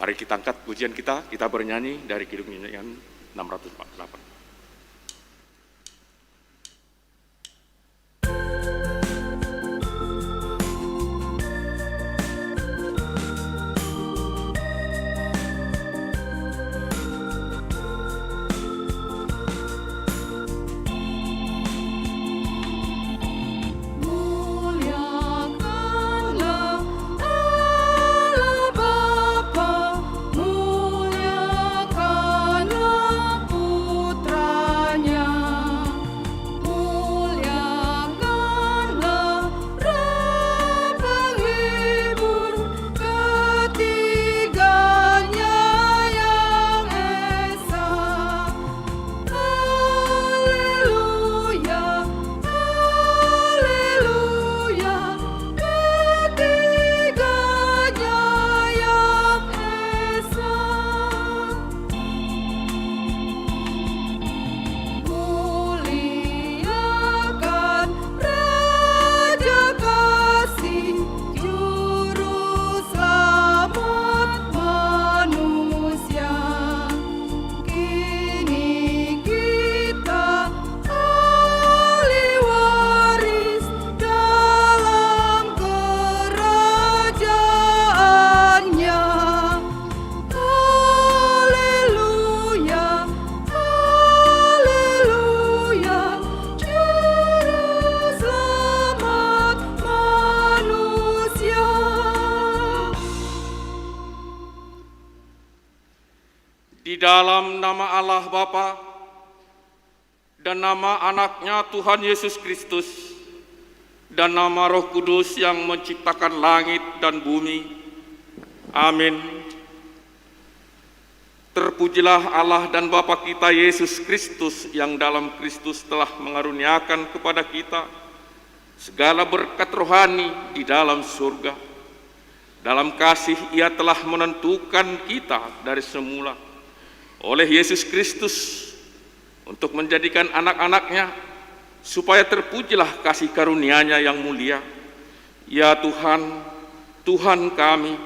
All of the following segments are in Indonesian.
Mari kita angkat pujian kita bernyanyi dari Kidung Nyanyian 648. Di dalam nama Allah Bapa dan nama anaknya Tuhan Yesus Kristus dan nama Roh Kudus yang menciptakan langit dan bumi. Amin. Terpujilah Allah dan Bapa kita Yesus Kristus yang dalam Kristus telah mengaruniakan kepada kita segala berkat rohani di dalam surga. Dalam kasih Ia telah menentukan kita dari semula oleh Yesus Kristus untuk menjadikan anak-anaknya, supaya terpujilah kasih karunia-Nya yang mulia. Ya Tuhan, Tuhan kami,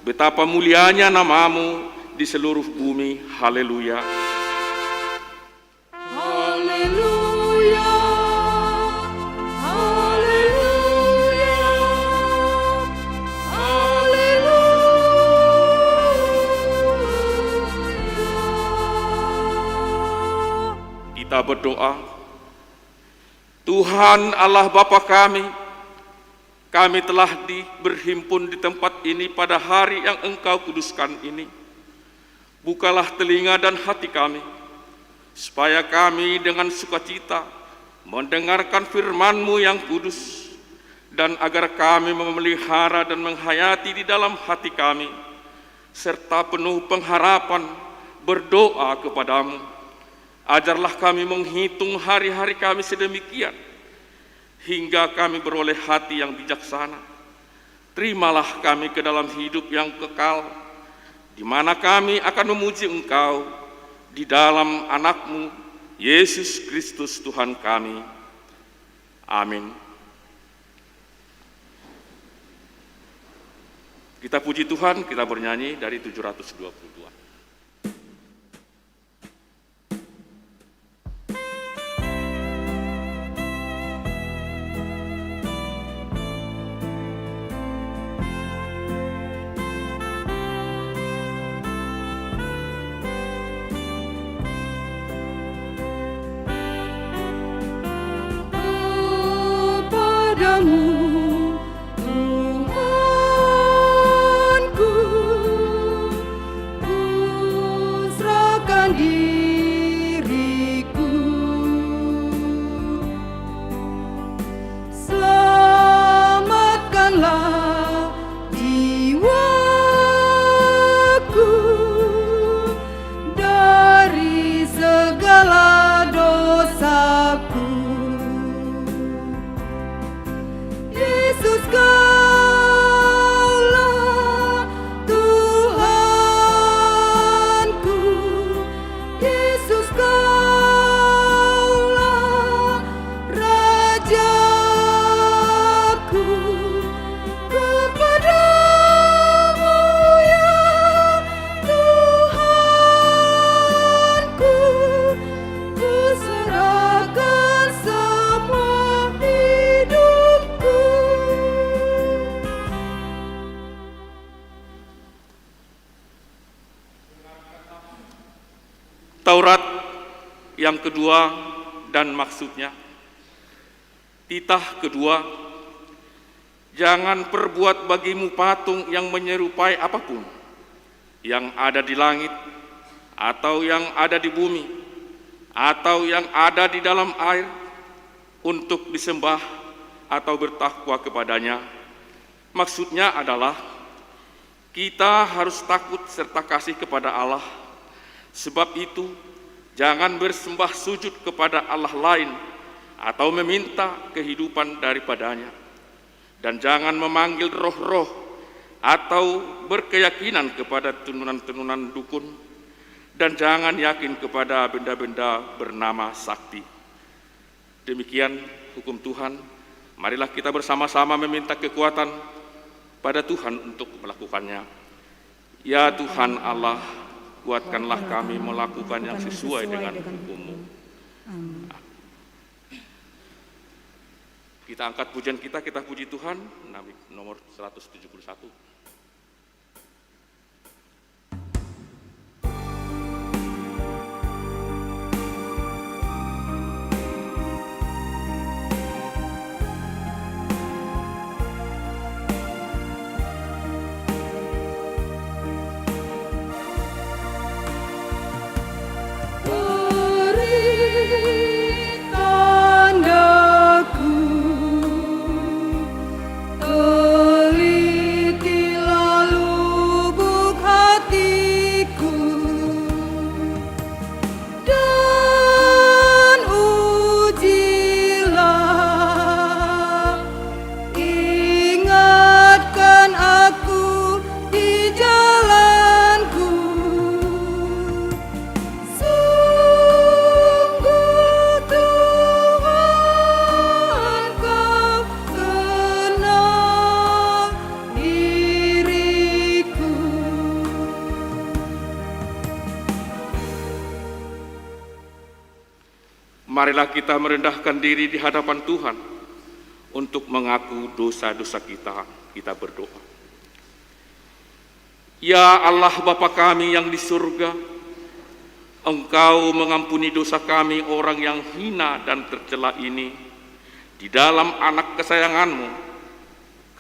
betapa mulianya nama-Mu di seluruh bumi. Haleluya. Haleluya. Kita berdoa. Tuhan Allah Bapa kami telah berhimpun di tempat ini pada hari yang Engkau kuduskan ini. Bukalah telinga dan hati kami, supaya kami dengan sukacita mendengarkan firman-Mu yang kudus, dan agar kami memelihara dan menghayati di dalam hati kami, serta penuh pengharapan berdoa kepadamu. Ajarlah kami menghitung hari-hari kami sedemikian, hingga kami beroleh hati yang bijaksana. Terimalah kami ke dalam hidup yang kekal, di mana kami akan memuji Engkau di dalam anak-Mu, Yesus Kristus Tuhan kami. Amin. Kita puji Tuhan, kita bernyanyi dari 722. Tuhanku, Taurat yang kedua dan maksudnya. Titah kedua, jangan perbuat bagimu patung yang menyerupai apapun yang ada di langit atau yang ada di bumi atau yang ada di dalam air untuk disembah atau bertakwa kepadanya. Maksudnya adalah kita harus takut serta kasih kepada Allah. Sebab itu, jangan bersembah sujud kepada Allah lain atau meminta kehidupan daripadanya. Dan jangan memanggil roh-roh atau berkeyakinan kepada tenunan-tenunan dukun. Dan jangan yakin kepada benda-benda bernama sakti. Demikian hukum Tuhan. Marilah kita bersama-sama meminta kekuatan pada Tuhan untuk melakukannya. Ya Tuhan Allah, kuatkanlah kami melakukan yang sesuai dengan hukum-Mu. Kita angkat pujian kita puji Tuhan, nomor 171. Marilah kita merendahkan diri di hadapan Tuhan untuk mengaku dosa-dosa kita. Kita berdoa. Ya Allah Bapa kami yang di surga, Engkau mengampuni dosa kami orang yang hina dan tercela ini. Di dalam anak kesayangan-Mu,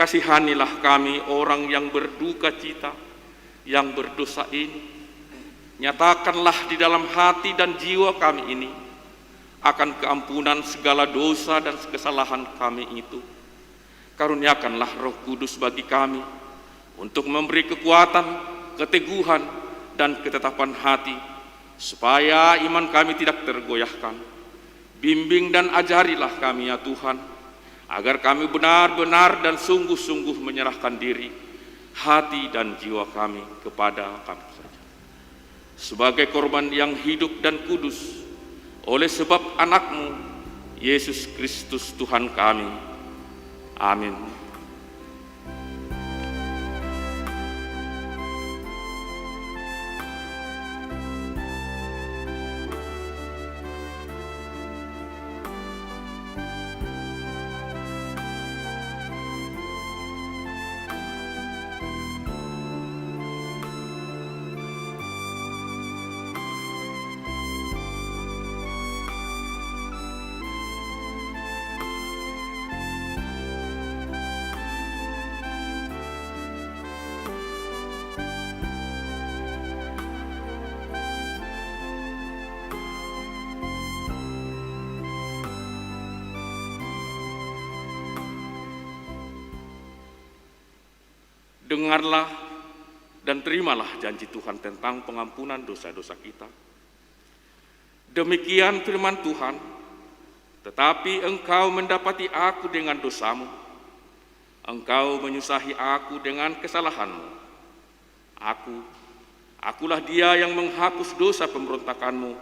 kasihanilah kami orang yang berduka cita, yang berdosa ini. Nyatakanlah di dalam hati dan jiwa kami ini akan keampunan segala dosa dan kesalahan kami itu. Karuniakanlah Roh Kudus bagi kami untuk memberi kekuatan, keteguhan, dan ketetapan hati, supaya iman kami tidak tergoyahkan. Bimbing dan ajarilah kami ya Tuhan, agar kami benar-benar dan sungguh-sungguh menyerahkan diri, hati dan jiwa kami kepada kami saja, sebagai korban yang hidup dan kudus, oleh sebab anak-Mu, Yesus Kristus Tuhan kami. Amin. Dengarlah dan terimalah janji Tuhan tentang pengampunan dosa-dosa kita. Demikian firman Tuhan, tetapi engkau mendapati aku dengan dosamu, engkau menyusahi aku dengan kesalahanmu. Akulah dia yang menghapus dosa pemberontakanmu,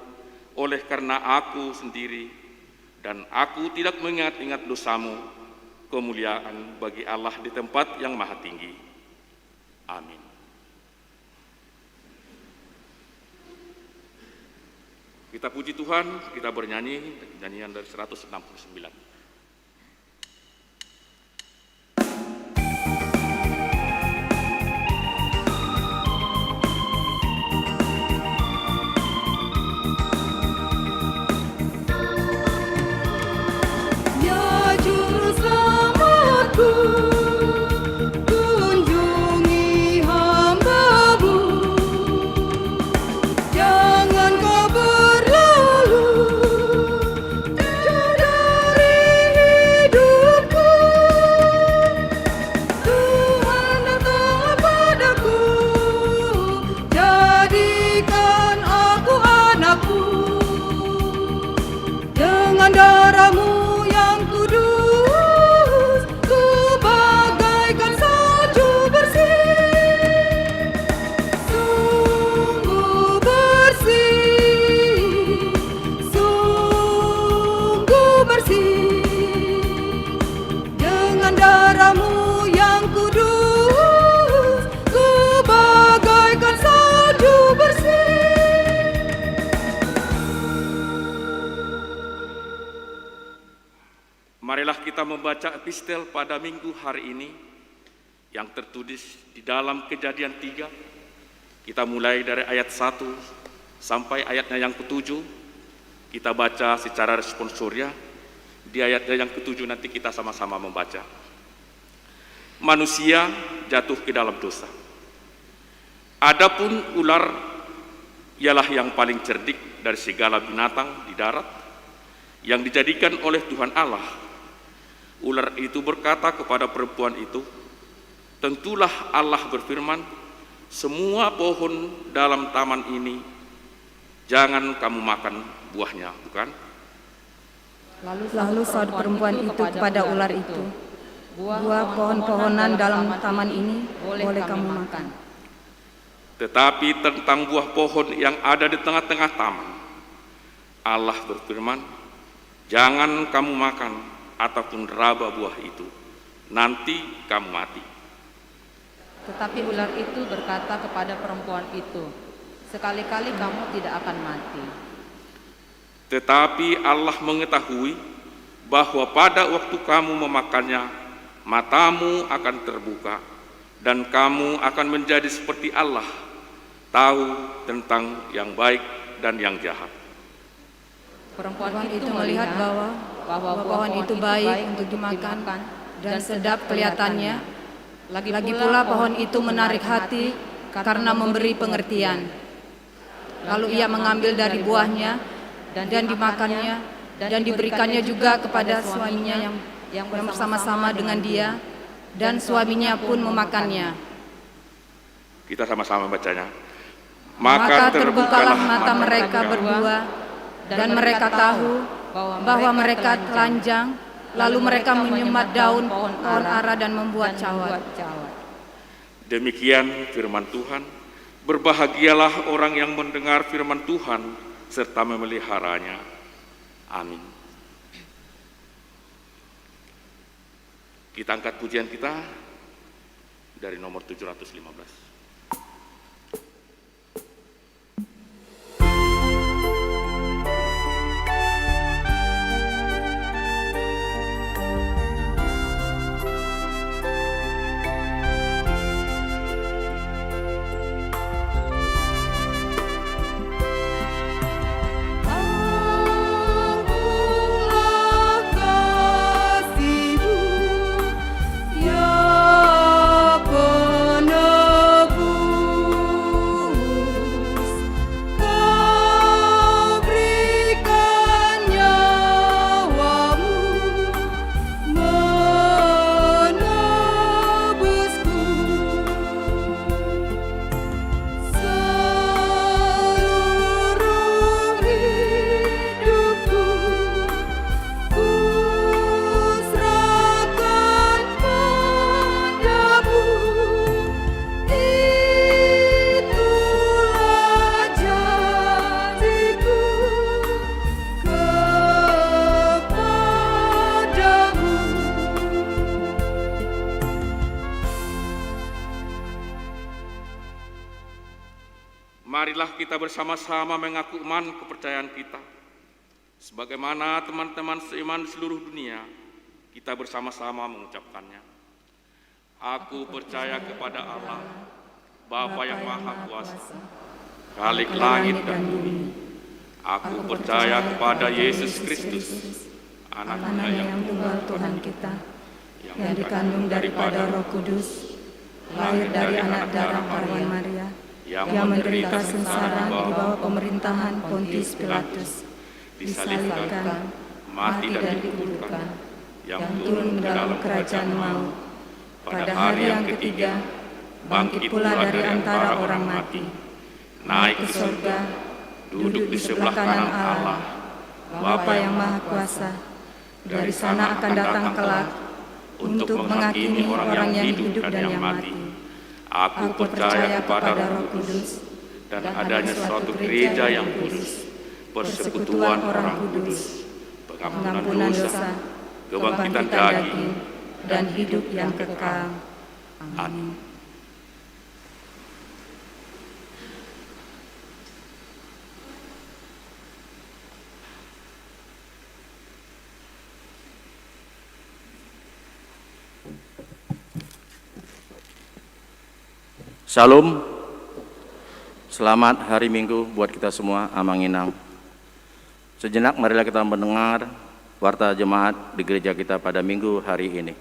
oleh karena aku sendiri, dan aku tidak mengingat-ingat dosamu. Kemuliaan bagi Allah di tempat yang maha tinggi. Amin. Kita puji Tuhan, kita bernyanyi nyanyian dari 169. kita membaca epistel pada minggu hari ini yang tertulis di dalam Kejadian 3. Kita mulai dari ayat 1 sampai ayatnya yang ke-7. Kita baca secara responsoria. Di ayatnya yang ke-7 nanti kita sama-sama membaca. Manusia jatuh ke dalam dosa. Adapun ular ialah yang paling cerdik dari segala binatang di darat yang dijadikan oleh Tuhan Allah. Ular itu berkata kepada perempuan itu, "Tentulah Allah berfirman, semua pohon dalam taman ini jangan kamu makan buahnya, bukan?" Lalu saud perempuan itu kepada ular itu, "Buah pohon-pohonan dalam taman ini boleh kamu makan. Tetapi tentang buah pohon yang ada di tengah-tengah taman, Allah berfirman, jangan kamu makan ataupun raba buah itu, nanti kamu mati." Tetapi ular itu berkata kepada perempuan itu, "Sekali-kali kamu tidak akan mati." Tetapi Allah mengetahui bahwa pada waktu kamu memakannya, matamu akan terbuka, dan kamu akan menjadi seperti Allah, tahu tentang yang baik dan yang jahat. Perempuan itu melihat bahwa pohon itu baik untuk dimakan dan sedap kelihatannya. Lagi pula pohon itu menarik hati karena memberi pengertian. Lalu ia mengambil dari buahnya dan dimakannya dan diberikannya juga kepada suaminya yang bersama-sama dengan dia, dan suaminya pun memakannya. Kita sama-sama bacanya. Maka terbukalah mata mereka berdua, dan mereka tahu bahwa mereka telanjang, lalu mereka menyemat daun pohon ara dan membuat cawat. Demikian firman Tuhan. Berbahagialah orang yang mendengar firman Tuhan serta memeliharanya. Amin. Kita angkat pujian kita dari nomor 715. Marilah kita bersama-sama mengaku iman kepercayaan kita. Sebagaimana teman-teman seiman di seluruh dunia, kita bersama-sama mengucapkannya. Aku percaya kepada Allah, Bapa yang Maha Kuasa, Khalik langit dan bumi. Aku percaya kepada Yesus Kristus, Anaknya yang tunggal Tuhan kita, yang dikandung daripada Roh Kudus, lahir dari anak darah Parwan Maria, yang menderita sengsara di bawah pemerintahan Pontius Pilatus, disalibkan, mati dan dikuburkan, yang turun ke dalam kerajaan maut. Pada hari yang ketiga, bangkit pula dari antara orang mati, naik ke surga, duduk di sebelah kanan Allah, Bapa yang Maha Kuasa. Dari sana akan datang kelak untuk menghakimi orang yang hidup dan yang mati. Aku percaya kepada Roh Kudus dan adanya suatu gereja yang kudus, persekutuan orang kudus, pengampunan dosa, kebangkitan daging, dan hidup yang kekal. Amin. Salam, selamat hari Minggu buat kita semua, Amanginang. Sejenak marilah kita mendengar warta jemaat di gereja kita pada minggu hari ini.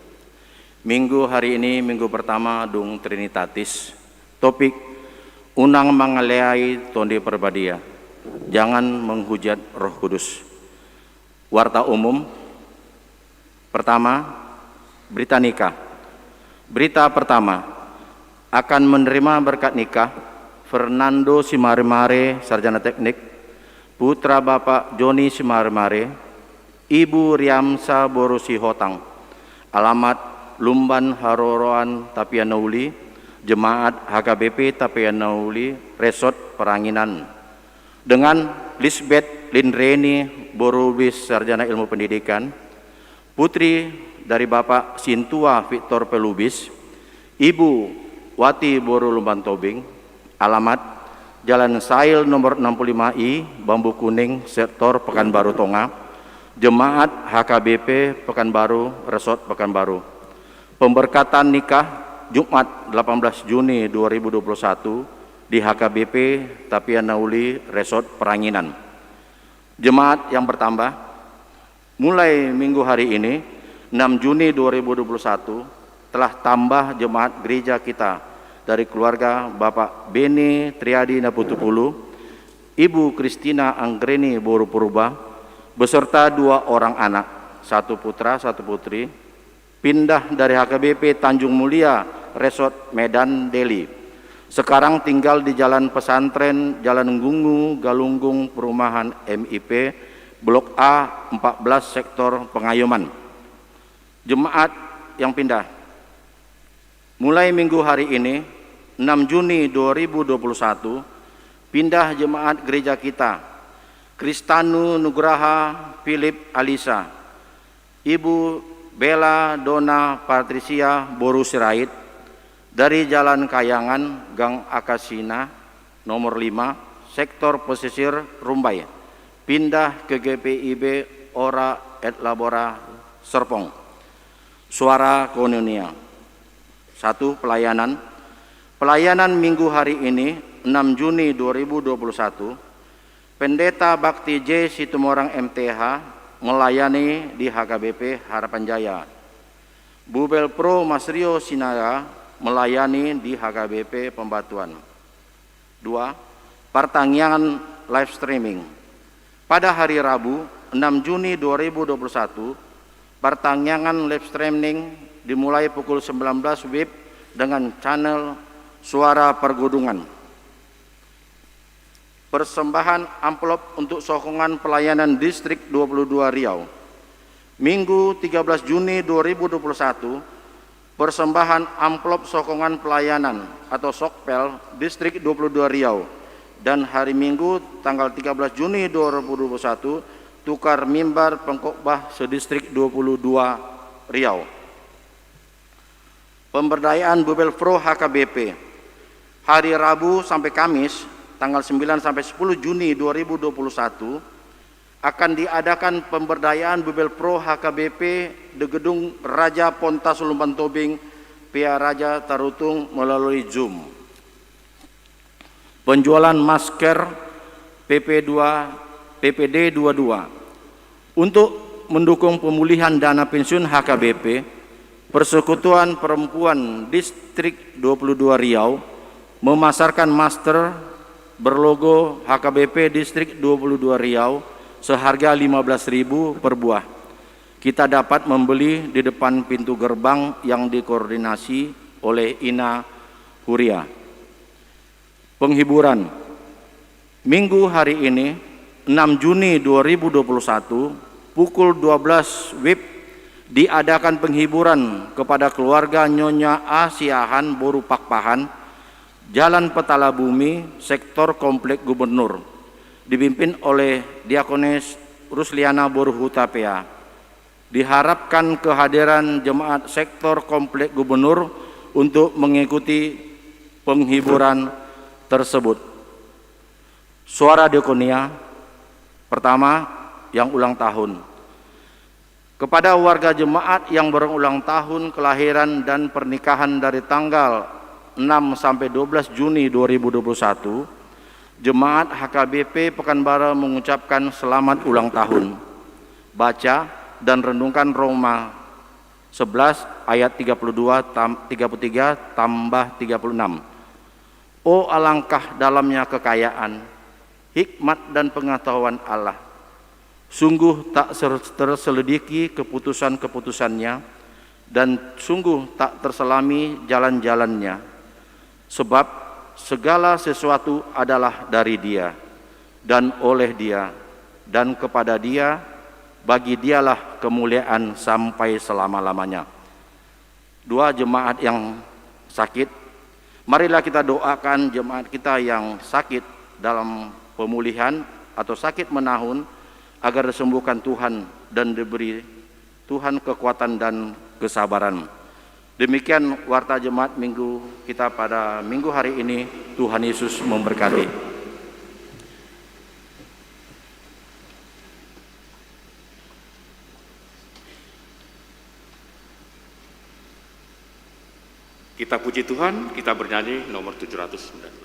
Minggu hari ini, minggu pertama Dung Trinitatis. Topik, unang mangaleai tonde perbadia, jangan menghujat Roh Kudus. Warta umum, pertama, berita nikah. Berita pertama, akan menerima berkat nikah Fernando Simarmare, Sarjana Teknik, putra Bapak Joni Simarmare, Ibu Riamsa Borosi Hotang, alamat Lumban Haroroan Tapianauli, Jemaat HKBP Tapianauli, Resort Peranginan, dengan Lisbeth Lindreni Borubis, Sarjana Ilmu Pendidikan, putri dari Bapak Sintua Victor Pelubis, Ibu Wati Boru Lumban Tobing, alamat Jalan Sail nomor 65I, Bambu Kuning, Sektor Pekanbaru Tonga, Jemaat HKBP Pekanbaru, Resort Pekanbaru. Pemberkatan nikah Jumat 18 Juni 2021 di HKBP Tapianauli, Resort Peranginan. Jemaat yang bertambah, mulai minggu hari ini 6 Juni 2021 telah tambah jemaat gereja kita dari keluarga Bapak Beni Triadi Naputupulu, Ibu Kristina Anggreni Boru Purba, beserta 2 orang anak, 1 putra, 1 putri, pindah dari HKBP Tanjung Mulia, Resort Medan, Deli. Sekarang tinggal di Jalan Pesantren, Jalan Gungu, Galunggung, Perumahan MIP, Blok A 14, Sektor Pengayoman. Jemaat yang pindah, mulai minggu hari ini 6 Juni 2021 pindah jemaat gereja kita Kristanu Nugraha Philip Alisa, Ibu Bella Dona Patricia Boru Sirait dari Jalan Kayangan Gang Akasina nomor 5 Sektor Pesisir Rumbai, pindah ke GPIB Ora et Labora Serpong. Suara Koinonia. 1. Pelayanan minggu hari ini 6 Juni 2021, Pendeta Bakti J. Situmorang MTH melayani di HKBP Harapan Jaya. Bubel Pro Mas Rio Sinaga melayani di HKBP Pembatuan. 2. Pertanyaan live streaming. Pada hari Rabu 6 Juni 2021, pertanyaan live streaming dimulai pukul 19 WIB dengan channel Suara Pergudungan. Persembahan amplop untuk sokongan pelayanan Distrik 22 Riau. Minggu 13 Juni 2021, persembahan amplop sokongan pelayanan atau Sokpel Distrik 22 Riau. Dan hari Minggu tanggal 13 Juni 2021, tukar mimbar pengkhotbah sedistrik 22 Riau. Pemberdayaan Bubel Pro HKBP. Hari Rabu sampai Kamis tanggal 9 sampai 10 Juni 2021 akan diadakan pemberdayaan Bubel Pro HKBP di Gedung Raja Pontas Lumban Tobing, Pia Raja Tarutung melalui Zoom. Penjualan masker PPD 22. Untuk mendukung pemulihan dana pensiun HKBP, Persekutuan Perempuan Distrik 22 Riau memasarkan masker berlogo HKBP Distrik 22 Riau seharga 15.000 per buah. Kita dapat membeli di depan pintu gerbang yang dikoordinasi oleh Ina Huria. Penghiburan. Minggu hari ini 6 Juni 2021 pukul 12 WIB diadakan penghiburan kepada keluarga Nyonya A. Siahan Boru Pakpahan, Jalan Petala Bumi, Sektor Komplek Gubernur, dipimpin oleh Diakones Rusliana Boru Hutapea. Diharapkan kehadiran jemaat Sektor Komplek Gubernur untuk mengikuti penghiburan tersebut. Suara Diakonia. Pertama, yang ulang tahun. Kepada warga jemaat yang berulang tahun kelahiran dan pernikahan dari tanggal 6-12 Juni 2021, Jemaat HKBP Pekanbaru mengucapkan selamat ulang tahun. Baca dan renungkan Roma 11 ayat 33 tambah 36. Oh alangkah dalamnya kekayaan, hikmat dan pengetahuan Allah. Sungguh tak terselidiki keputusan-keputusannya, dan sungguh tak terselami jalan-jalannya. Sebab segala sesuatu adalah dari Dia, dan oleh Dia, dan kepada Dia, bagi Dialah kemuliaan sampai selama-lamanya. Dua jemaat yang sakit, marilah kita doakan jemaat kita yang sakit dalam pemulihan atau sakit menahun, agar disembuhkan Tuhan dan diberi Tuhan kekuatan dan kesabaran. Demikian warta jemaat minggu kita pada minggu hari ini. Tuhan Yesus memberkati. Kita puji Tuhan, kita bernyanyi nomor 719.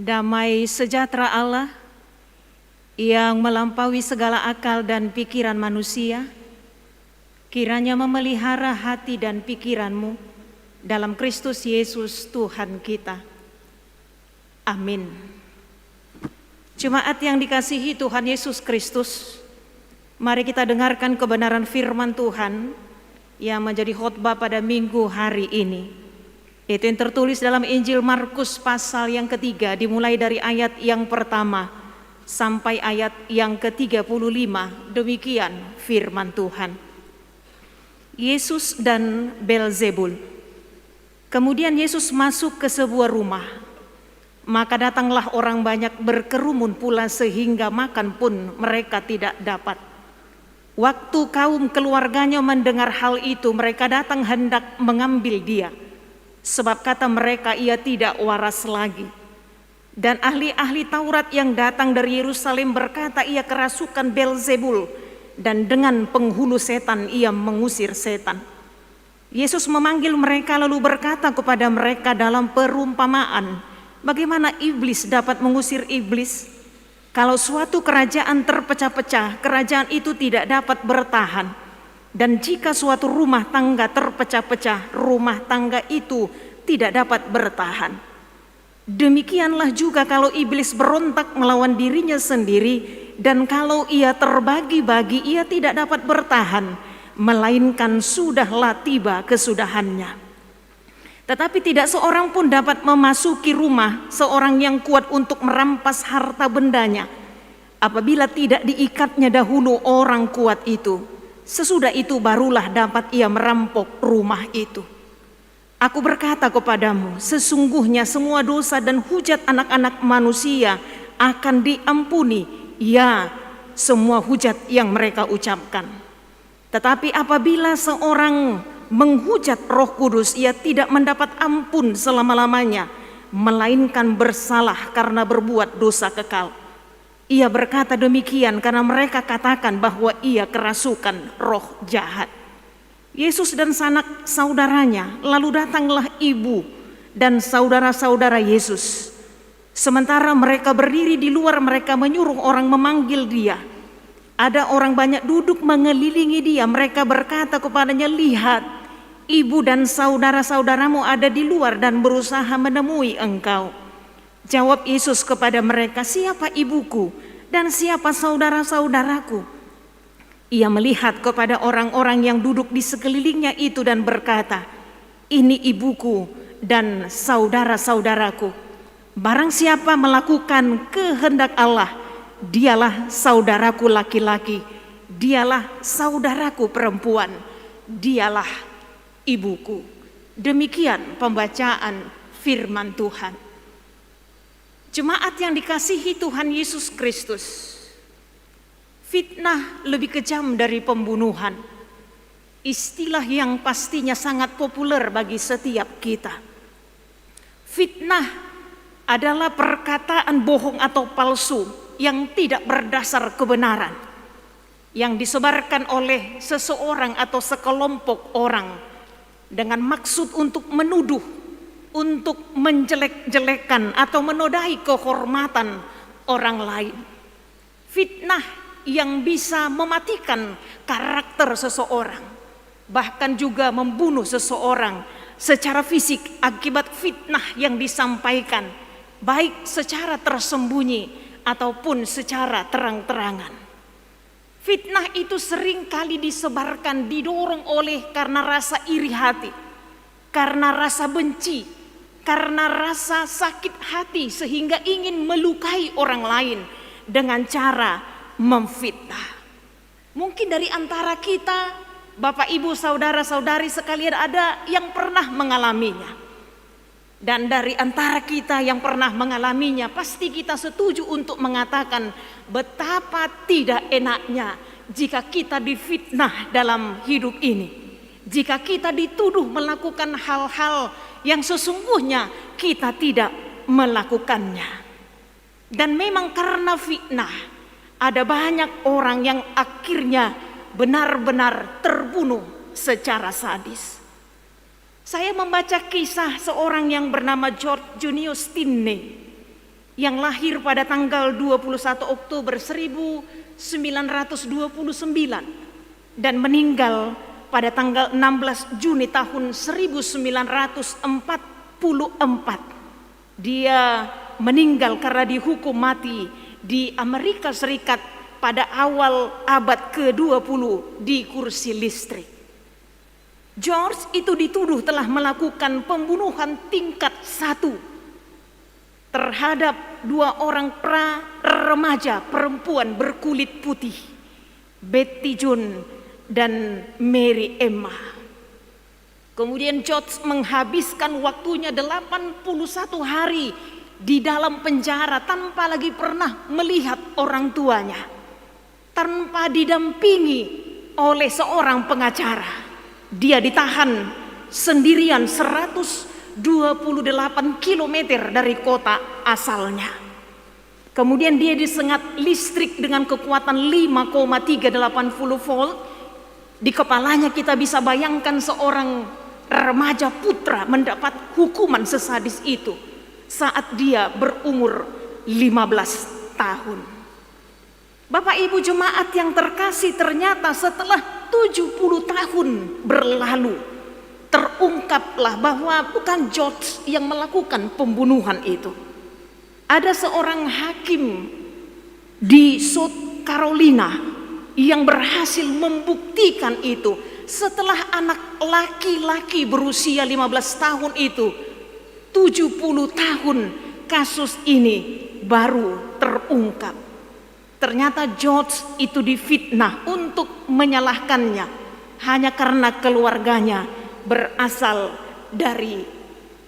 Damai sejahtera Allah yang melampaui segala akal dan pikiran manusia, kiranya memelihara hati dan pikiranmu dalam Kristus Yesus Tuhan kita. Amin. Jemaat yang dikasihi Tuhan Yesus Kristus, mari kita dengarkan kebenaran firman Tuhan yang menjadi khotbah pada minggu hari ini. Itu yang tertulis dalam Injil Markus pasal yang ketiga, dimulai dari ayat yang pertama sampai ayat yang ke-35. Demikian firman Tuhan. Yesus dan Beelzebul. Kemudian Yesus masuk ke sebuah rumah. Maka datanglah orang banyak berkerumun pula sehingga makan pun mereka tidak dapat. Waktu kaum keluarganya mendengar hal itu, mereka datang hendak mengambil dia. Sebab kata mereka, ia tidak waras lagi. Dan ahli-ahli Taurat yang datang dari Yerusalem berkata, ia kerasukan Beelzebul, dan dengan penghulu setan ia mengusir setan. Yesus memanggil mereka lalu berkata kepada mereka dalam perumpamaan, bagaimana iblis dapat mengusir iblis? Kalau suatu kerajaan terpecah-pecah, kerajaan itu tidak dapat bertahan. Dan jika suatu rumah tangga terpecah-pecah, rumah tangga itu tidak dapat bertahan. Demikianlah juga kalau iblis berontak melawan dirinya sendiri, dan kalau ia terbagi-bagi, ia tidak dapat bertahan. melainkan sudahlah tiba kesudahannya. Tetapi tidak seorang pun dapat memasuki rumah seorang yang kuat untuk merampas harta bendanya, apabila tidak diikatnya dahulu orang kuat itu. Sesudah itu barulah dapat ia merampok rumah itu. Aku berkata kepadamu, sesungguhnya semua dosa dan hujat anak-anak manusia akan diampuni, ya, semua hujat yang mereka ucapkan. Tetapi apabila seorang menghujat Roh Kudus, ia tidak mendapat ampun selama-lamanya, melainkan bersalah karena berbuat dosa kekal. Ia berkata demikian karena mereka katakan bahwa ia kerasukan roh jahat. Yesus dan sanak saudaranya, lalu datanglah ibu dan saudara-saudara Yesus. Sementara mereka berdiri di luar, mereka menyuruh orang memanggil dia. Ada orang banyak duduk mengelilingi dia. Mereka berkata kepadanya, lihat, ibu dan saudara-saudaramu ada di luar dan berusaha menemui engkau. Jawab Yesus kepada mereka, siapa ibuku dan siapa saudara-saudaraku? Ia melihat kepada orang-orang yang duduk di sekelilingnya itu dan berkata, ini ibuku dan saudara-saudaraku. Barang siapa melakukan kehendak Allah, dialah saudaraku laki-laki, dialah saudaraku perempuan, dialah ibuku. Demikian pembacaan firman Tuhan. Jemaat yang dikasihi Tuhan Yesus Kristus, fitnah lebih kejam dari pembunuhan. Istilah yang pastinya sangat populer bagi setiap kita. Fitnah adalah perkataan bohong atau palsu yang tidak berdasar kebenaran, yang disebarkan oleh seseorang atau sekelompok orang dengan maksud untuk menuduh, untuk menjelek-jelekan atau menodai kehormatan orang lain. Fitnah yang bisa mematikan karakter seseorang, bahkan juga membunuh seseorang secara fisik akibat fitnah yang disampaikan, baik secara tersembunyi ataupun secara terang-terangan. Fitnah itu sering kali disebarkan, didorong oleh karena rasa iri hati, karena rasa benci, karena rasa sakit hati, sehingga ingin melukai orang lain dengan cara memfitnah. Mungkin dari antara kita, Bapak Ibu saudara-saudari sekalian, ada yang pernah mengalaminya. Dan dari antara kita yang pernah mengalaminya, pasti kita setuju untuk mengatakan betapa tidak enaknya jika kita difitnah dalam hidup ini. Jika kita dituduh melakukan hal-hal yang sesungguhnya kita tidak melakukannya. Dan memang karena fitnah, ada banyak orang yang akhirnya benar-benar terbunuh secara sadis. Saya membaca kisah seorang yang bernama George Junius Stinney yang lahir pada tanggal 21 Oktober 1929 dan meninggal pada tanggal 16 Juni tahun 1944. Dia meninggal karena dihukum mati di Amerika Serikat pada awal abad ke-20 di kursi listrik. George itu dituduh telah melakukan pembunuhan tingkat 1 terhadap 2 orang remaja perempuan berkulit putih, Betty June dan Mary Emma. Kemudian George menghabiskan waktunya 81 hari di dalam penjara tanpa lagi pernah melihat orang tuanya, tanpa didampingi oleh seorang pengacara. Dia ditahan sendirian 128 km dari kota asalnya. Kemudian dia disengat listrik dengan kekuatan 5,380 volt. Di kepalanya kita bisa bayangkan seorang remaja putra mendapat hukuman sesadis itu saat dia berumur 15 tahun. Bapak Ibu jemaat yang terkasih, ternyata setelah 70 tahun berlalu, terungkaplah bahwa bukan George yang melakukan pembunuhan itu. Ada seorang hakim di South Carolina yang berhasil membuktikan itu. setelah anak laki-laki berusia 15 tahun itu 70 tahun kasus ini baru terungkap. Ternyata George itu difitnah untuk menyalahkannya hanya karena keluarganya berasal dari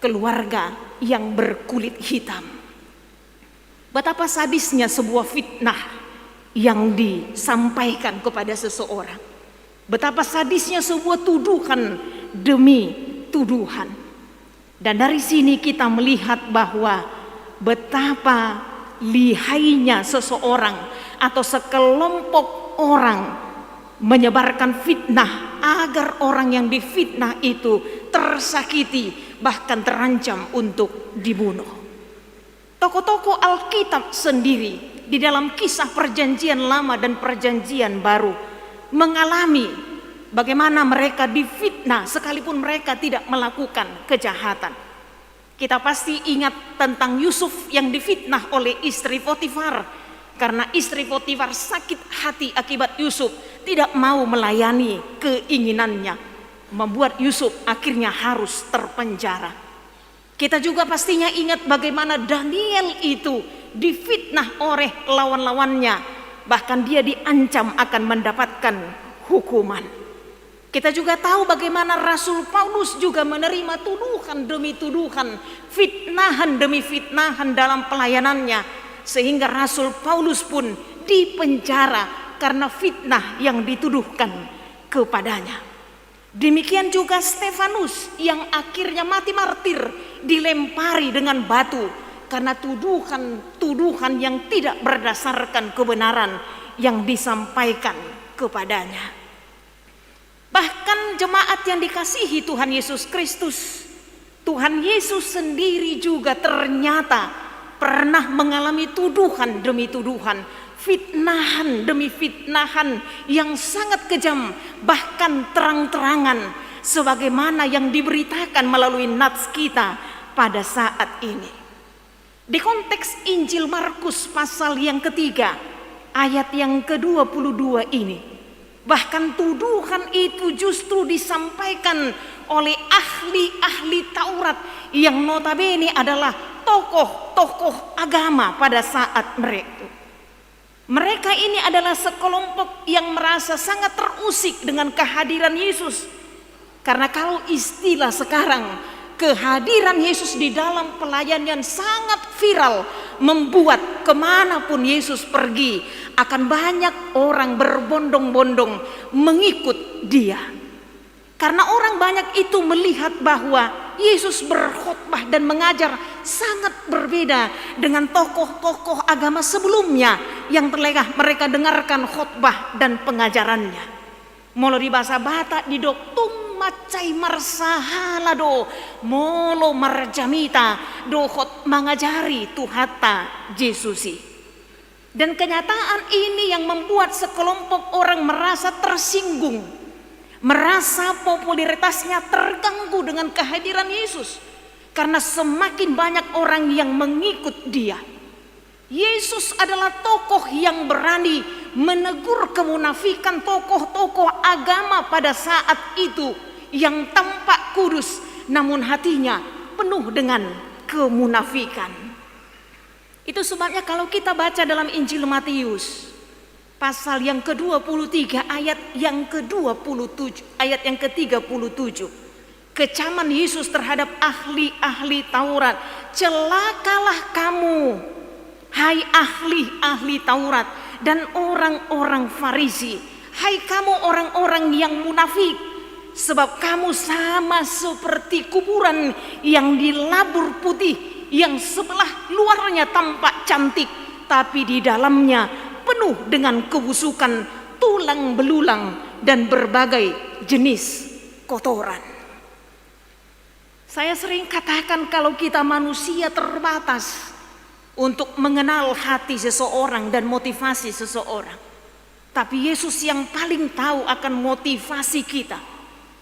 keluarga yang berkulit hitam. Betapa sadisnya sebuah fitnah yang disampaikan kepada seseorang. Betapa sadisnya sebuah tuduhan demi tuduhan. Dan dari sini kita melihat bahwa betapa lihainya seseorang atau sekelompok orang menyebarkan fitnah agar orang yang difitnah itu tersakiti, bahkan terancam untuk dibunuh. Tokoh-tokoh Alkitab sendiri di dalam kisah Perjanjian Lama dan Perjanjian Baru mengalami bagaimana mereka difitnah sekalipun mereka tidak melakukan kejahatan. Kita pasti ingat tentang Yusuf yang difitnah oleh istri Potifar karena istri Potifar sakit hati akibat Yusuf tidak mau melayani keinginannya, membuat Yusuf akhirnya harus terpenjara. Kita juga pastinya ingat bagaimana Daniel itu difitnah oleh lawan-lawannya, bahkan dia diancam akan mendapatkan hukuman. Kita juga tahu bagaimana Rasul Paulus juga menerima tuduhan demi tuduhan, fitnahan demi fitnahan dalam pelayanannya, sehingga Rasul Paulus pun dipenjara karena fitnah yang dituduhkan kepadanya. Demikian juga Stefanus yang akhirnya mati martir, dilempari dengan batu karena tuduhan yang tidak berdasarkan kebenaran yang disampaikan kepadanya. Bahkan jemaat yang dikasihi Tuhan Yesus Kristus, Tuhan Yesus sendiri juga ternyata pernah mengalami tuduhan demi tuduhan, fitnahan demi fitnahan yang sangat kejam, bahkan terang-terangan sebagaimana yang diberitakan melalui nats kita pada saat ini. Di konteks Injil Markus pasal yang ketiga ayat yang ke-22 ini, bahkan tuduhan itu justru disampaikan oleh ahli-ahli Taurat yang notabene adalah tokoh-tokoh agama pada saat mereka. Mereka ini adalah sekelompok yang merasa sangat terusik dengan kehadiran Yesus. Karena kalau istilah sekarang, kehadiran Yesus di dalam pelayanan sangat viral, membuat kemanapun Yesus pergi akan banyak orang berbondong-bondong mengikut dia. Karena orang banyak itu melihat bahwa Yesus berkhotbah dan mengajar sangat berbeda dengan tokoh-tokoh agama sebelumnya yang telah mereka dengarkan khotbah dan pengajarannya. Molo di bahasa Batak di doktung macai marsahala do molo marjamita do khot mengajari tuhata Yesusi. Dan kenyataan ini yang membuat sekelompok orang merasa tersinggung, merasa popularitasnya terganggu dengan kehadiran Yesus karena semakin banyak orang yang mengikut dia. Yesus adalah tokoh yang berani menegur kemunafikan tokoh-tokoh agama pada saat itu yang tampak kudus namun hatinya penuh dengan kemunafikan. Itu sebabnya kalau kita baca dalam Injil Matius pasal yang ke-23 ayat yang ke-27, ayat yang ke-37. Kecaman Yesus terhadap ahli-ahli Taurat. Celakalah kamu, hai ahli-ahli Taurat dan orang-orang Farisi. Hai kamu orang-orang yang munafik, sebab kamu sama seperti kuburan yang dilabur putih, yang sebelah luarnya tampak cantik, tapi di dalamnya penuh dengan kebusukan, tulang belulang dan berbagai jenis kotoran. Saya sering katakan kalau kita manusia terbatas untuk mengenal hati seseorang dan motivasi seseorang. Tapi Yesus yang paling tahu akan motivasi kita,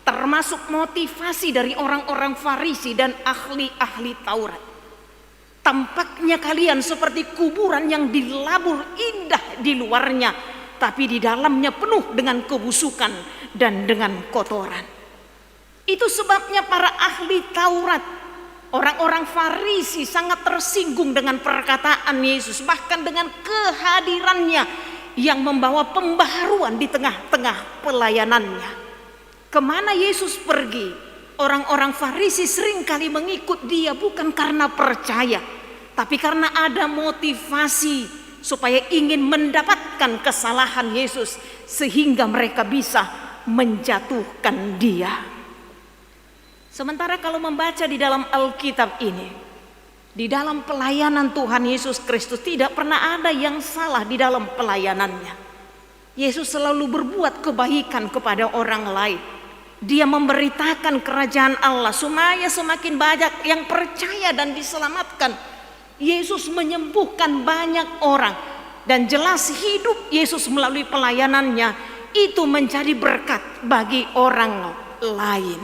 termasuk motivasi dari orang-orang Farisi dan ahli-ahli Taurat. Tampaknya kalian seperti kuburan yang dilabur indah di luarnya, tapi di dalamnya penuh dengan kebusukan dan dengan kotoran. Itu sebabnya para ahli Taurat, orang-orang Farisi sangat tersinggung dengan perkataan Yesus, bahkan dengan kehadirannya yang membawa pembaharuan di tengah-tengah pelayanannya. Kemana Yesus pergi, orang-orang Farisi seringkali mengikut dia bukan karena percaya, tapi karena ada motivasi supaya ingin mendapatkan kesalahan Yesus sehingga mereka bisa menjatuhkan dia. Sementara kalau membaca di dalam Alkitab ini, di dalam pelayanan Tuhan Yesus Kristus tidak pernah ada yang salah di dalam pelayanannya. Yesus selalu berbuat kebaikan kepada orang lain. Dia memberitakan kerajaan Allah supaya semakin banyak yang percaya dan diselamatkan. Yesus menyembuhkan banyak orang, dan jelas hidup Yesus melalui pelayanannya itu menjadi berkat bagi orang lain.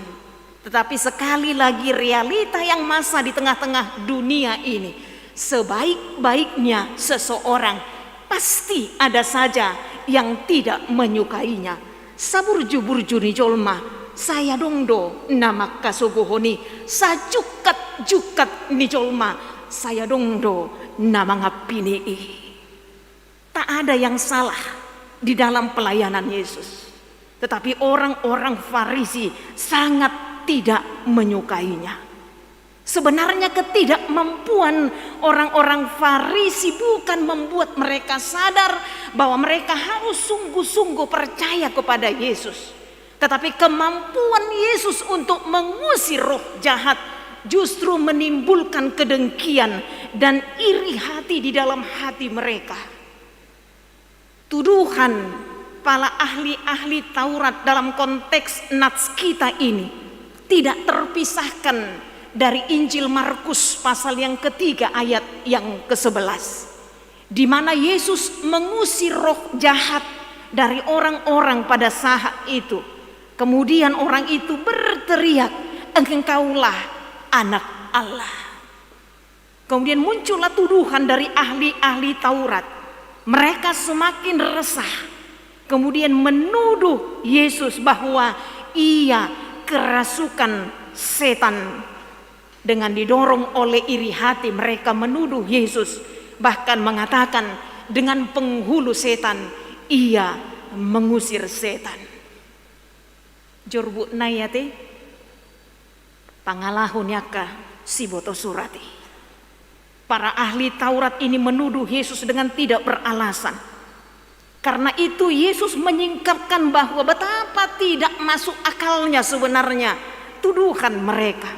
Tetapi sekali lagi realita yang masa di tengah-tengah dunia ini, sebaik-baiknya seseorang pasti ada saja yang tidak menyukainya. Saburju-burju ni jolma, saya dongdo nama kasuguhoni, sajukat-jukat ni jolma, saya dongdo nama ngapini. Tak ada yang salah di dalam pelayanan Yesus, tetapi orang-orang Farisi sangat tidak menyukainya. Sebenarnya ketidakmampuan orang-orang Farisi bukan membuat mereka sadar bahwa mereka harus sungguh-sungguh percaya kepada Yesus, tetapi kemampuan Yesus untuk mengusir roh jahat justru menimbulkan kedengkian dan iri hati di dalam hati mereka. Tuduhan para ahli-ahli Taurat dalam konteks nats kita ini tidak terpisahkan dari Injil Markus pasal yang ketiga ayat yang ke-11, di mana Yesus mengusir roh jahat dari orang-orang pada saat itu. Kemudian orang itu berteriak, "Engkaulah Anak Allah." Kemudian muncullah tuduhan dari ahli-ahli Taurat. Mereka semakin resah, kemudian menuduh Yesus bahwa ia kerasukan setan. Dengan didorong oleh iri hati, mereka menuduh Yesus, bahkan mengatakan dengan penghulu setan ia mengusir setan. Jorbu nayate pangalahunyaka siboto surati. Para ahli Taurat ini menuduh Yesus dengan tidak beralasan. Karena itu Yesus menyingkapkan bahwa betapa tidak masuk akalnya sebenarnya tuduhan mereka.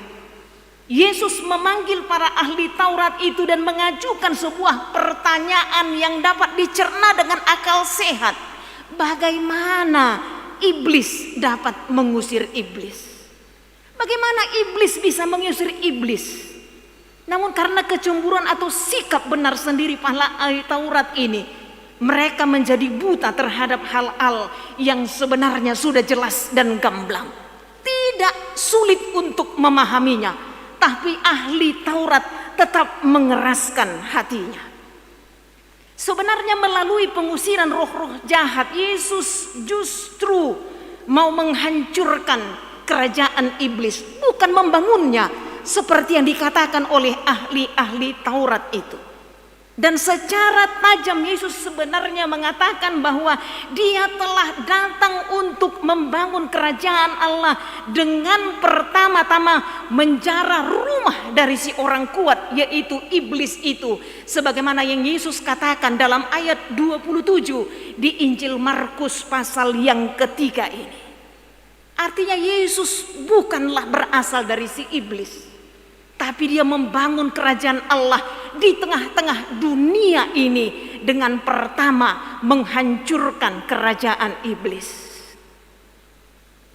Yesus memanggil para ahli Taurat itu dan mengajukan sebuah pertanyaan yang dapat dicerna dengan akal sehat. Bagaimana iblis dapat mengusir iblis? Bagaimana iblis bisa mengusir iblis? Namun karena kecemburuan atau sikap benar sendiri para ahli Taurat ini, mereka menjadi buta terhadap hal-hal yang sebenarnya sudah jelas dan gamblang. Tidak sulit untuk memahaminya, tapi ahli Taurat tetap mengeraskan hatinya. Sebenarnya melalui pengusiran roh-roh jahat, Yesus justru mau menghancurkan kerajaan iblis, bukan membangunnya seperti yang dikatakan oleh ahli-ahli Taurat itu. Dan secara tajam Yesus sebenarnya mengatakan bahwa dia telah datang untuk membangun kerajaan Allah dengan pertama-tama menjara rumah dari si orang kuat, yaitu iblis itu, sebagaimana yang Yesus katakan dalam ayat 27 di Injil Markus pasal yang ketiga ini. Artinya Yesus bukanlah berasal dari si iblis, tapi dia membangun kerajaan Allah di tengah-tengah dunia ini dengan pertama menghancurkan kerajaan iblis.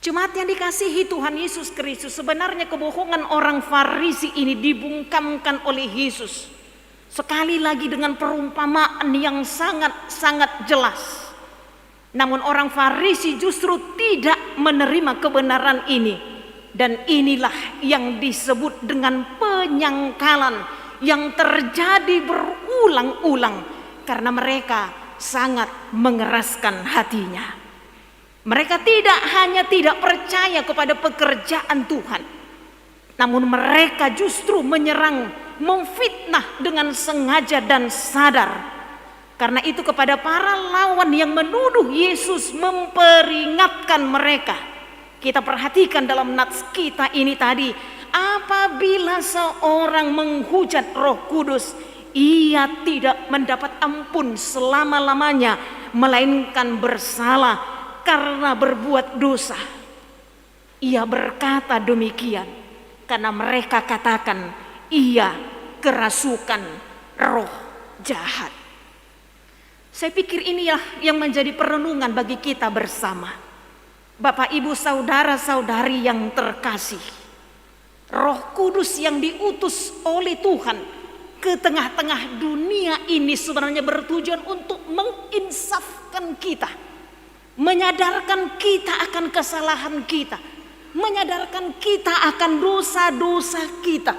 Jemaat yang dikasihi Tuhan Yesus Kristus, sebenarnya kebohongan orang Farisi ini dibungkamkan oleh Yesus sekali lagi dengan perumpamaan yang sangat-sangat jelas. Namun orang Farisi justru tidak menerima kebenaran ini. Dan inilah yang disebut dengan penyangkalan yang terjadi berulang-ulang karena mereka sangat mengeraskan hatinya. Mereka tidak hanya tidak percaya kepada pekerjaan Tuhan, namun mereka justru menyerang, memfitnah dengan sengaja dan sadar. Karena itu kepada para lawan yang menuduh Yesus memperingatkan mereka. Kita perhatikan dalam nats kita ini tadi, apabila seorang menghujat Roh Kudus, ia tidak mendapat ampun selama-lamanya, melainkan bersalah karena berbuat dosa. Ia berkata demikian karena mereka katakan ia kerasukan roh jahat. Saya pikir inilah yang menjadi perenungan bagi kita bersama. Bapak, Ibu, saudara-saudari yang terkasih, Roh Kudus yang diutus oleh Tuhan ke tengah-tengah dunia ini sebenarnya bertujuan untuk menginsafkan kita, menyadarkan kita akan kesalahan kita, menyadarkan kita akan dosa-dosa kita,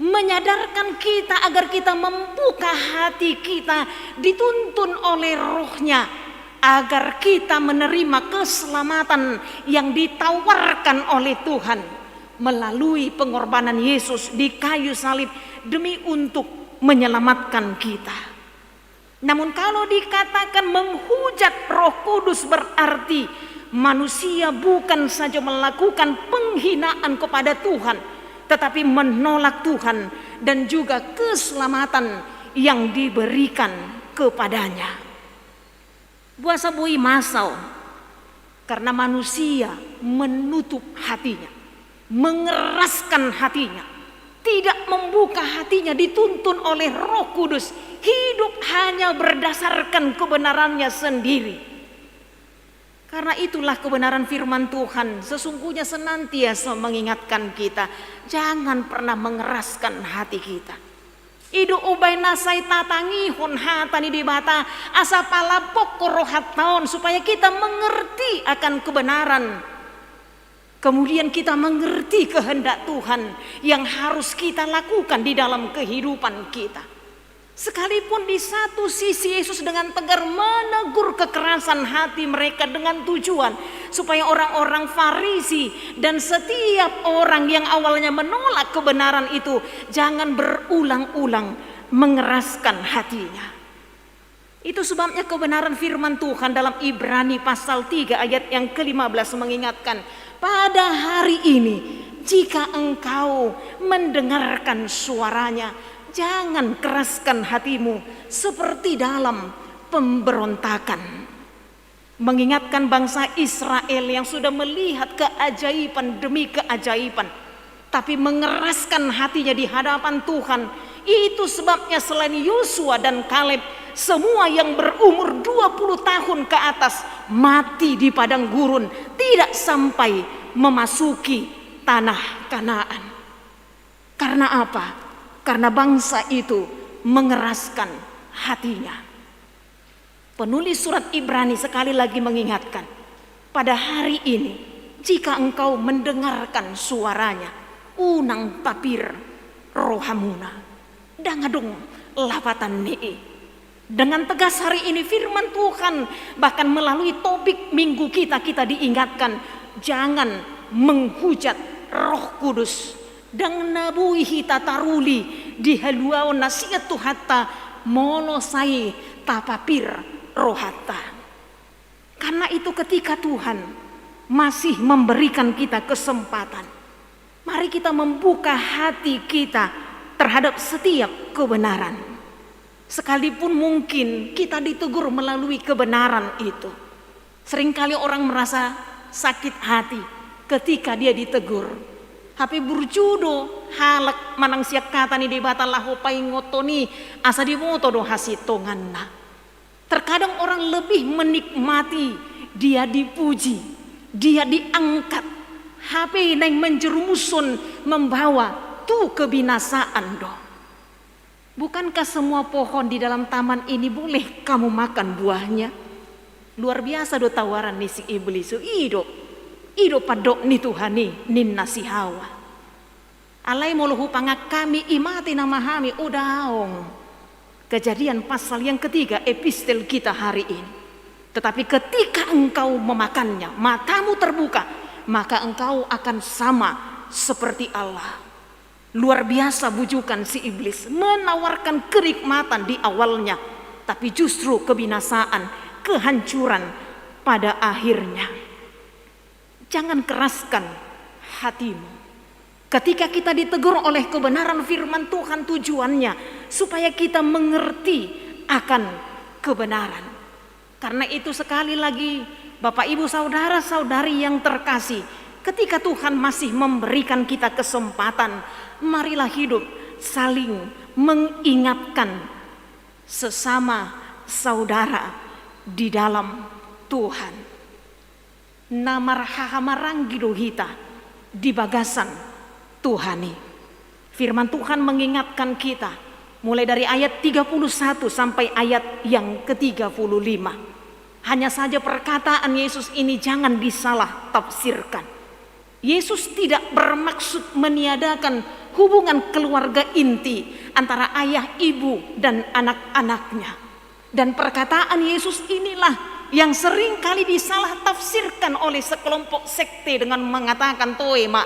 menyadarkan kita agar kita membuka hati kita dituntun oleh Roh-Nya, agar kita menerima keselamatan yang ditawarkan oleh Tuhan melalui pengorbanan Yesus di kayu salib demi untuk menyelamatkan kita. Namun kalau dikatakan menghujat Roh Kudus, berarti manusia bukan saja melakukan penghinaan kepada Tuhan, tetapi menolak Tuhan dan juga keselamatan yang diberikan kepadanya. Buasa bui masau karena manusia menutup hatinya, mengeraskan hatinya, tidak membuka hatinya dituntun oleh Roh Kudus, hidup hanya berdasarkan kebenarannya sendiri. Karena itulah kebenaran firman Tuhan sesungguhnya senantiasa mengingatkan kita, jangan pernah mengeraskan hati kita. Idu ubay nasay tatangihon hatani dibata asa palapok korohat taon, supaya kita mengerti akan kebenaran. Kemudian kita mengerti kehendak Tuhan yang harus kita lakukan di dalam kehidupan kita. Sekalipun di satu sisi Yesus dengan tegar menegur kekerasan hati mereka dengan tujuan supaya orang-orang Farisi dan setiap orang yang awalnya menolak kebenaran itu jangan berulang-ulang mengeraskan hatinya. Itu sebabnya kebenaran firman Tuhan dalam Ibrani pasal 3 ayat yang ke-15 mengingatkan, pada hari ini jika engkau mendengarkan suaranya, jangan keraskan hatimu seperti dalam pemberontakan. Mengingatkan bangsa Israel yang sudah melihat keajaiban demi keajaiban, tapi mengeraskan hatinya di hadapan Tuhan. Itu sebabnya selain Yosua dan Kaleb, semua yang berumur 20 tahun ke atas mati di padang gurun, tidak sampai memasuki tanah Kanaan. Karena apa? Karena bangsa itu mengeraskan hatinya. Penulis surat Ibrani sekali lagi mengingatkan, pada hari ini jika engkau mendengarkan suaranya, unang papir rohamuna, dangadung lafatan nii. Dengan tegas hari ini firman Tuhan bahkan melalui topik minggu kita diingatkan, jangan menghujat Roh Kudus. Dan nabuhi tataruli di haluau nasiat hatta molosai tapapir rohata. Karena itu ketika Tuhan masih memberikan kita kesempatan, mari kita membuka hati kita terhadap setiap kebenaran. Sekalipun mungkin kita ditegur melalui kebenaran itu, seringkali orang merasa sakit hati ketika dia ditegur. Hapi burjudo halak manang siak kata ni debata lahu pai ngotoni asa dimoto do hasitonganna. Terkadang orang lebih menikmati dia dipuji, dia diangkat. Hapi neng menjerumusun membawa tu kebinasaan do. Bukankah semua pohon di dalam taman ini boleh kamu makan buahnya? Luar biasa do tawaran ni si iblis. Ido padok ni Tuhani ninna si Hawa. Alai moluhu pangak kami imati namahami udaong. Kejadian pasal yang ketiga epistel kita hari ini. Tetapi ketika engkau memakannya, matamu terbuka, maka engkau akan sama seperti Allah. Luar biasa bujukan si iblis, menawarkan kenikmatan di awalnya, tapi justru kebinasaan, kehancuran pada akhirnya. Jangan keraskan hatimu. Ketika kita ditegur oleh kebenaran firman Tuhan, tujuannya supaya kita mengerti akan kebenaran. Karena itu sekali lagi Bapak Ibu saudara-saudari yang terkasih, ketika Tuhan masih memberikan kita kesempatan, marilah hidup saling mengingatkan sesama saudara di dalam Tuhan. Namar hahamaranggido hita di bagasan Tuhani. Firman Tuhan mengingatkan kita mulai dari ayat 31 sampai ayat yang ke-35. Hanya saja perkataan Yesus ini jangan disalah tafsirkan. Yesus tidak bermaksud meniadakan hubungan keluarga inti antara ayah, ibu, dan anak-anaknya. Dan perkataan Yesus inilah yang sering kali disalah tafsirkan oleh sekelompok sekte dengan mengatakan toema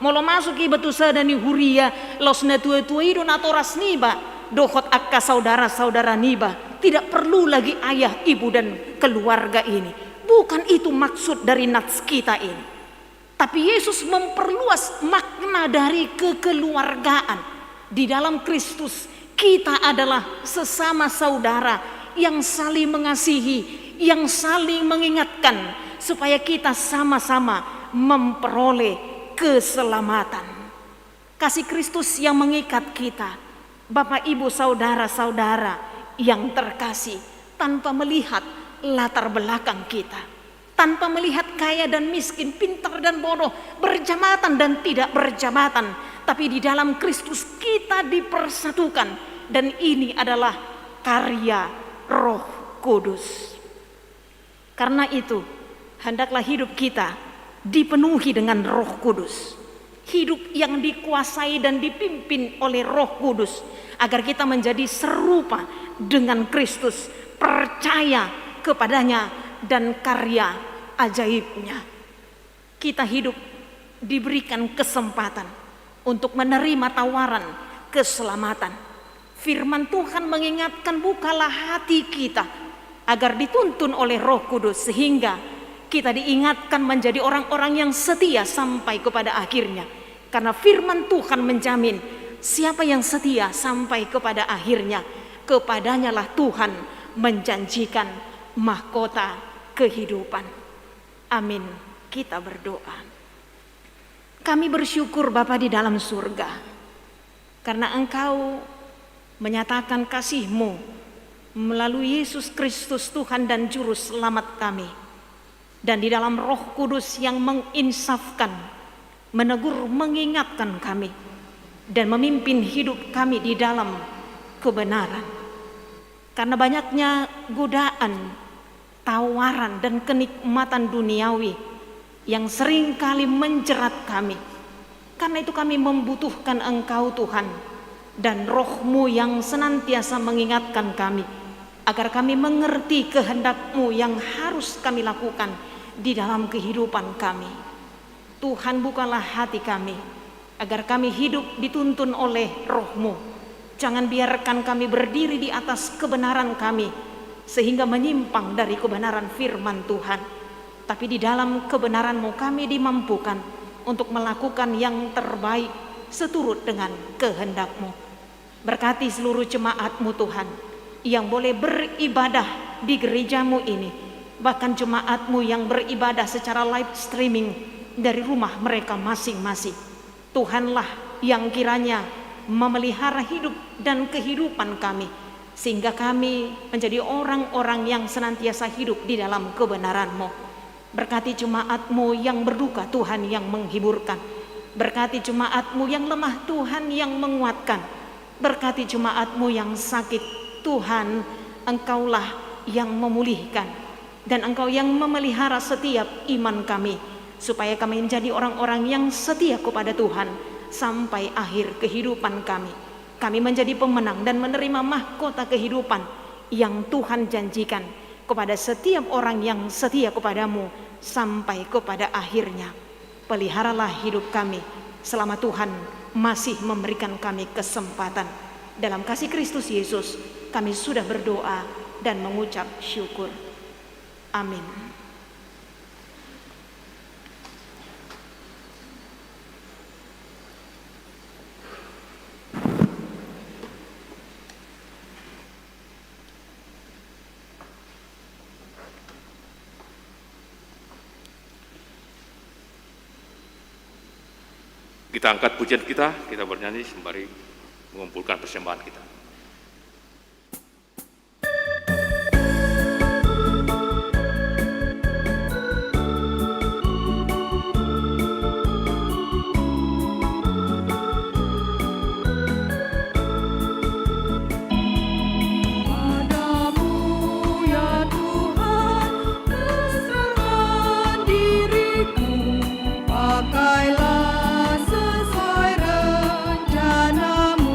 molo masuki betu sadani huria losna tua-tua itu natoras niba dohot akka saudara-saudara niba, tidak perlu lagi ayah, ibu, dan keluarga ini. Bukan itu maksud dari nats kita ini. Tapi Yesus memperluas makna dari kekeluargaan. Di dalam Kristus kita adalah sesama saudara yang saling mengasihi, yang saling mengingatkan supaya kita sama-sama memperoleh keselamatan. Kasih Kristus yang mengikat kita, Bapak Ibu saudara-saudara yang terkasih, tanpa melihat latar belakang kita, tanpa melihat kaya dan miskin, pintar dan bodoh, berjabatan dan tidak berjabatan, tapi di dalam Kristus kita dipersatukan, dan ini adalah karya Roh Kudus. Karena itu hendaklah hidup kita dipenuhi dengan Roh Kudus, hidup yang dikuasai dan dipimpin oleh Roh Kudus, agar kita menjadi serupa dengan Kristus, percaya kepadanya dan karya ajaibnya. Kita hidup diberikan kesempatan untuk menerima tawaran keselamatan. Firman Tuhan mengingatkan, bukalah hati kita agar dituntun oleh Roh Kudus, sehingga kita diingatkan menjadi orang-orang yang setia sampai kepada akhirnya. Karena firman Tuhan menjamin siapa yang setia sampai kepada akhirnya, kepadanyalah Tuhan menjanjikan mahkota kehidupan. Amin. Kita berdoa. Kami bersyukur Bapa di dalam surga, karena Engkau menyatakan kasih-Mu melalui Yesus Kristus Tuhan dan Juru Selamat kami. Dan di dalam Roh Kudus yang menginsafkan, menegur, mengingatkan kami, dan memimpin hidup kami di dalam kebenaran. Karena banyaknya godaan, tawaran, dan kenikmatan duniawi yang sering kali menjerat kami. Karena itu kami membutuhkan Engkau Tuhan, dan Roh-Mu yang senantiasa mengingatkan kami, agar kami mengerti kehendak-Mu yang harus kami lakukan di dalam kehidupan kami. Tuhan, bukalah hati kami agar kami hidup dituntun oleh Roh-Mu. Jangan biarkan kami berdiri di atas kebenaran kami sehingga menyimpang dari kebenaran firman Tuhan. Tapi di dalam kebenaran-Mu kami dimampukan untuk melakukan yang terbaik seturut dengan kehendak-Mu. Berkati seluruh jemaat-Mu Tuhan yang boleh beribadah di gereja-Mu ini, bahkan jemaat-Mu yang beribadah secara live streaming dari rumah mereka masing-masing. Tuhanlah yang kiranya memelihara hidup dan kehidupan kami, sehingga kami menjadi orang-orang yang senantiasa hidup di dalam kebenaran-Mu. Berkati jemaat-Mu yang berduka, Tuhan yang menghiburkan. Berkati jemaat-Mu yang lemah, Tuhan yang menguatkan. Berkati jemaat-Mu yang sakit, Tuhan, Engkaulah yang memulihkan. Dan Engkau yang memelihara setiap iman kami, supaya kami menjadi orang-orang yang setia kepada Tuhan sampai akhir kehidupan kami. kami menjadi pemenang dan menerima mahkota kehidupan yang Tuhan janjikan kepada setiap orang yang setia kepadamu sampai kepada akhirnya. Peliharalah hidup kami selama Tuhan masih memberikan kami kesempatan. Dalam kasih Kristus Yesus kami sudah berdoa dan mengucap syukur. Amin. Kita angkat pujian kita bernyanyi sembari mengumpulkan persembahan kita. Pakailah sesuai rencanamu.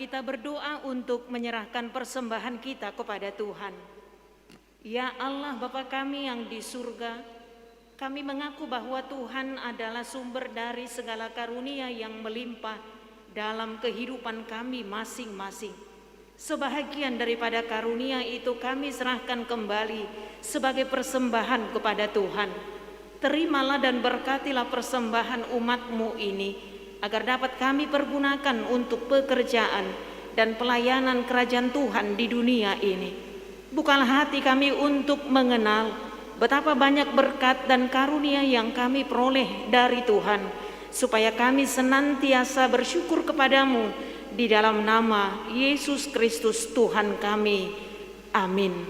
kita berdoa untuk menyerahkan persembahan kita kepada Tuhan. Ya Allah Bapa kami yang di surga, kami mengaku bahwa Tuhan adalah sumber dari segala karunia yang melimpah dalam kehidupan kami masing-masing. Sebahagian daripada karunia itu kami serahkan kembali sebagai persembahan kepada Tuhan. Terimalah dan berkatilah persembahan umat-Mu ini, agar dapat kami pergunakan untuk pekerjaan dan pelayanan kerajaan Tuhan di dunia ini. Bukalah hati kami untuk mengenal betapa banyak berkat dan karunia yang kami peroleh dari Tuhan, supaya kami senantiasa bersyukur kepadamu di dalam nama Yesus Kristus Tuhan kami. Amin.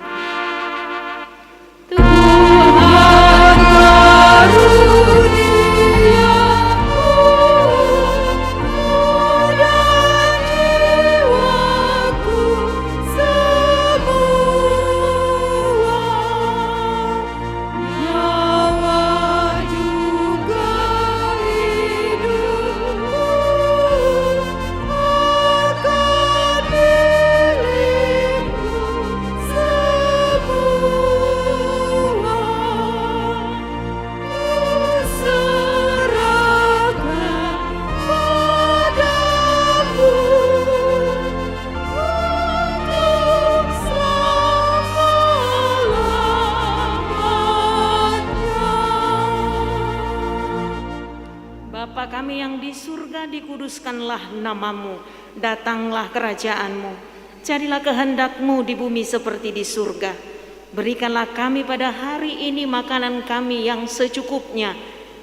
Bapa kami yang di surga, dikuduskanlah namamu, datanglah kerajaanmu, jadilah kehendakmu di bumi seperti di surga. Berikanlah kami pada hari ini makanan kami yang secukupnya,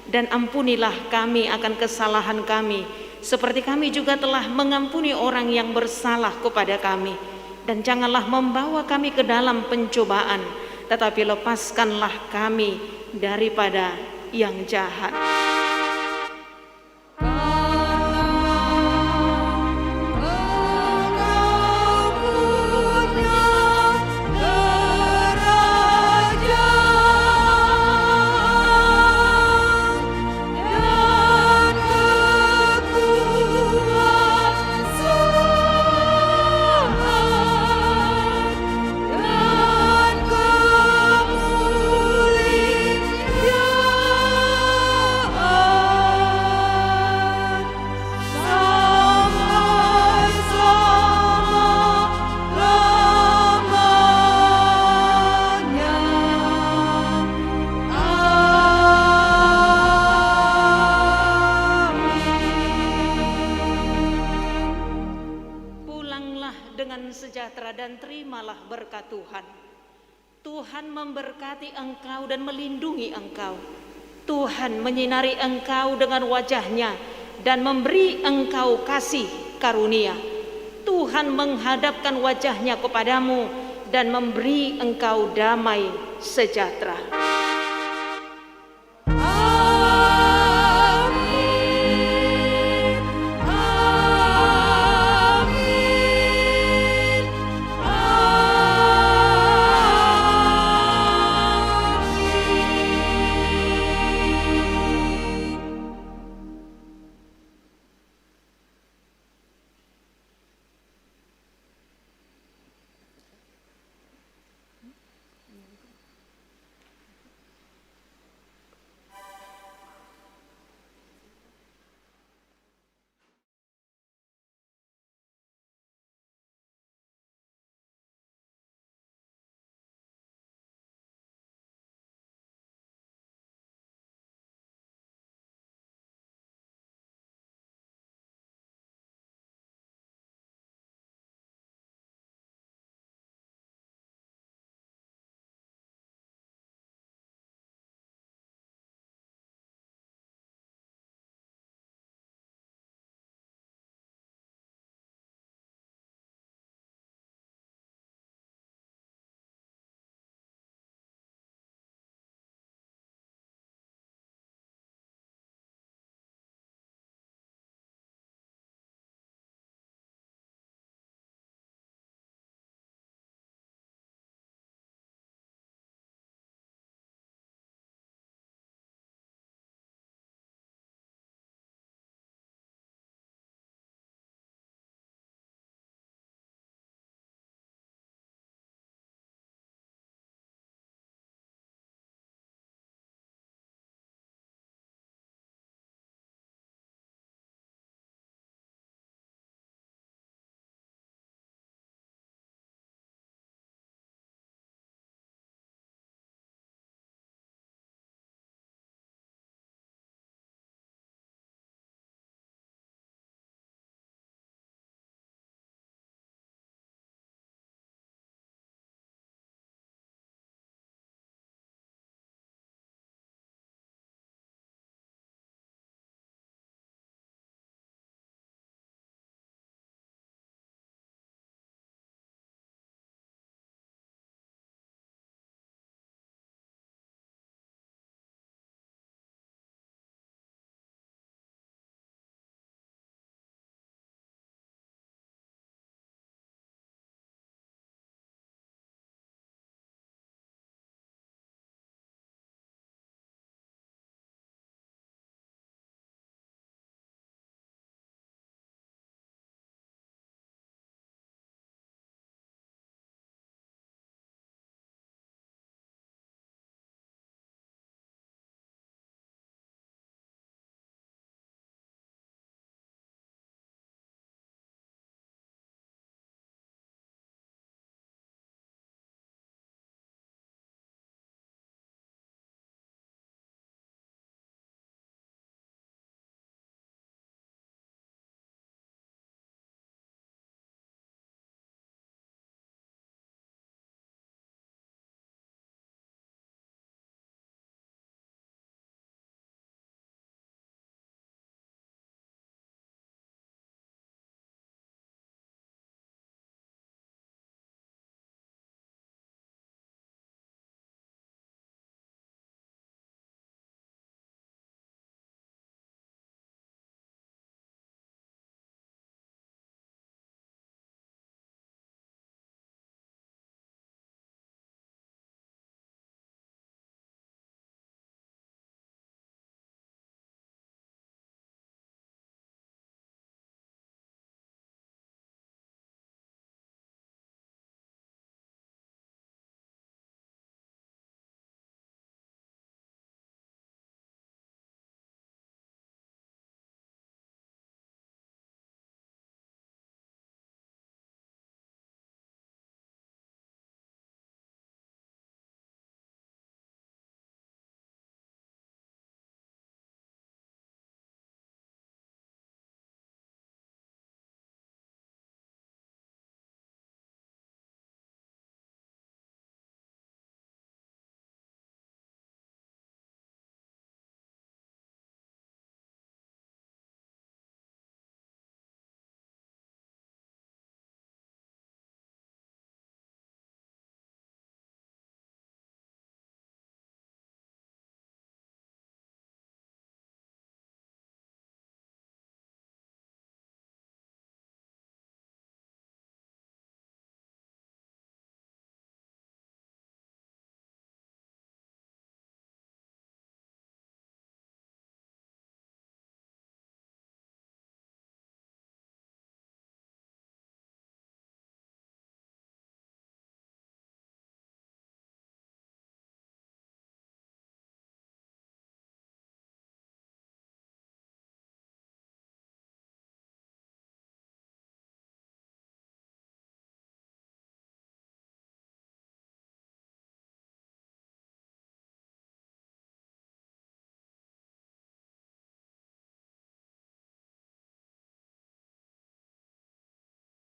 dan ampunilah kami akan kesalahan kami, seperti kami juga telah mengampuni orang yang bersalah kepada kami. Dan janganlah membawa kami ke dalam pencobaan, tetapi lepaskanlah kami daripada yang jahat. Dan terimalah berkat Tuhan. Tuhan memberkati engkau dan melindungi engkau. Tuhan menyinari engkau dengan wajah-Nya dan memberi engkau kasih karunia. Tuhan menghadapkan wajah-Nya kepadamu dan memberi engkau damai sejahtera.